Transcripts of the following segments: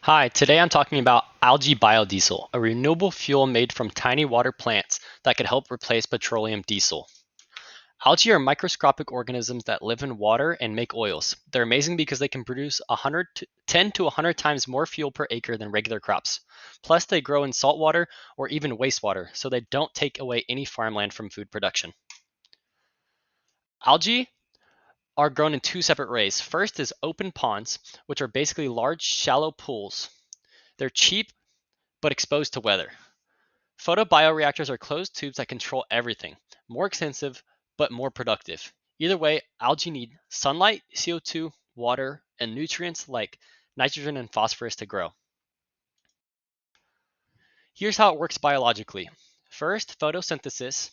Hi, today I'm talking about algae biodiesel, a renewable fuel made from tiny water plants that could help replace petroleum diesel. Algae are microscopic organisms that live in water and make oils. They're amazing because they can produce 10 to 100 times more fuel per acre than regular crops. Plus, they grow in saltwater or even wastewater, so they don't take away any farmland from food production. Algae are grown in two separate ways. First is open ponds, which are basically large, shallow pools. They're cheap but exposed to weather. Photobioreactors are closed tubes that control everything. More expensive, but more productive. Either way, algae need sunlight, CO2, water, and nutrients like nitrogen and phosphorus to grow. Here's how it works biologically. First, photosynthesis.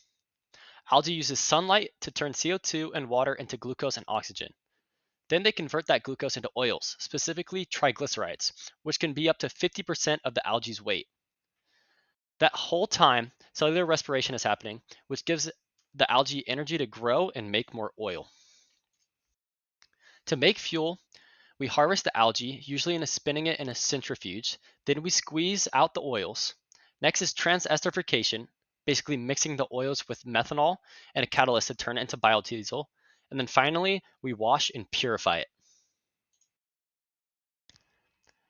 Algae uses sunlight to turn CO2 and water into glucose and oxygen. Then they convert that glucose into oils, specifically triglycerides, which can be up to 50% of the algae's weight. That whole time, cellular respiration is happening, which gives the algae energy to grow and make more oil. To make fuel, we harvest the algae, usually spinning it in a centrifuge. Then we squeeze out the oils. Next is transesterification, basically mixing the oils with methanol and a catalyst to turn it into biodiesel. And then finally, we wash and purify it.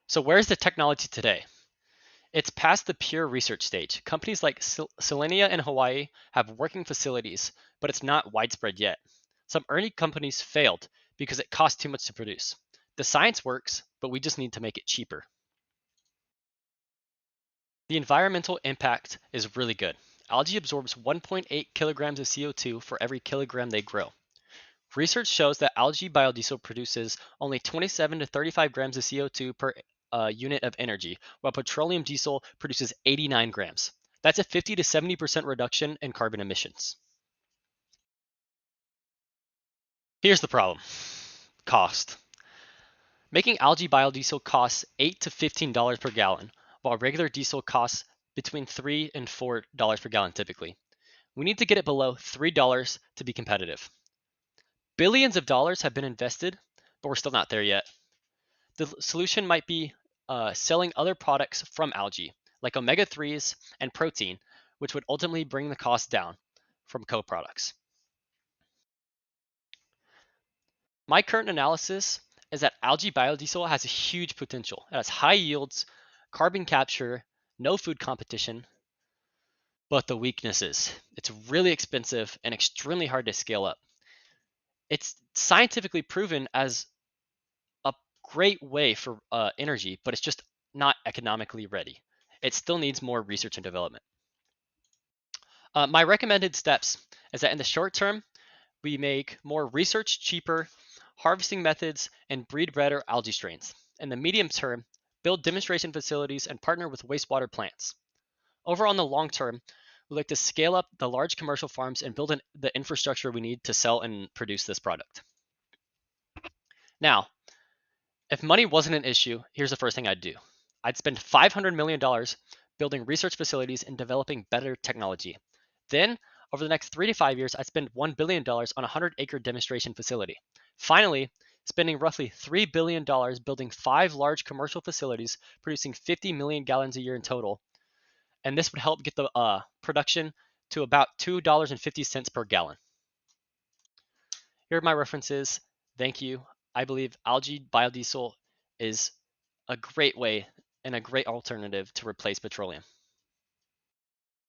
So where's the technology today? It's past the pure research stage. Companies like Selenia in Hawaii have working facilities, but it's not widespread yet. Some early companies failed because it cost too much to produce. The science works, but we just need to make it cheaper. The environmental impact is really good. Algae absorbs 1.8 kilograms of CO2 for every kilogram they grow. Research shows that algae biodiesel produces only 27 to 35 grams of CO2 per unit of energy, while petroleum diesel produces 89 grams. That's a 50 to 70% reduction in carbon emissions. Here's the problem: cost. Making algae biodiesel costs $8 to $15 per gallon, while regular diesel costs between $3 and $4 per gallon typically. We need to get it below $3 to be competitive. Billions of dollars have been invested, but we're still not there yet. The solution might be selling other products from algae, like omega 3s and protein, which would ultimately bring the cost down from co products. My current analysis is that algae biodiesel has a huge potential. It has high yields, carbon capture, no food competition, but the weaknesses: it's really expensive and extremely hard to scale up. It's scientifically proven as a great way for energy, but it's just not economically ready. It still needs more research and development. My recommended steps is that in the short term, we make more research cheaper, harvesting methods, and breed better algae strains. In the medium term, build demonstration facilities and partner with wastewater plants. Over on the long term, we like to scale up the large commercial farms and build the infrastructure we need to sell and produce this product. Now, if money wasn't an issue, here's the first thing I'd do. I'd spend $500 million building research facilities and developing better technology. Then, over the next 3 to 5 years, I'd spend $1 billion on a 100-acre demonstration facility. Finally, spending roughly $3 billion building 5 large commercial facilities producing 50 million gallons a year in total. And this would help get the production to about $2.50 per gallon. Here are my references. Thank you. I believe algae biodiesel is a great way and a great alternative to replace petroleum.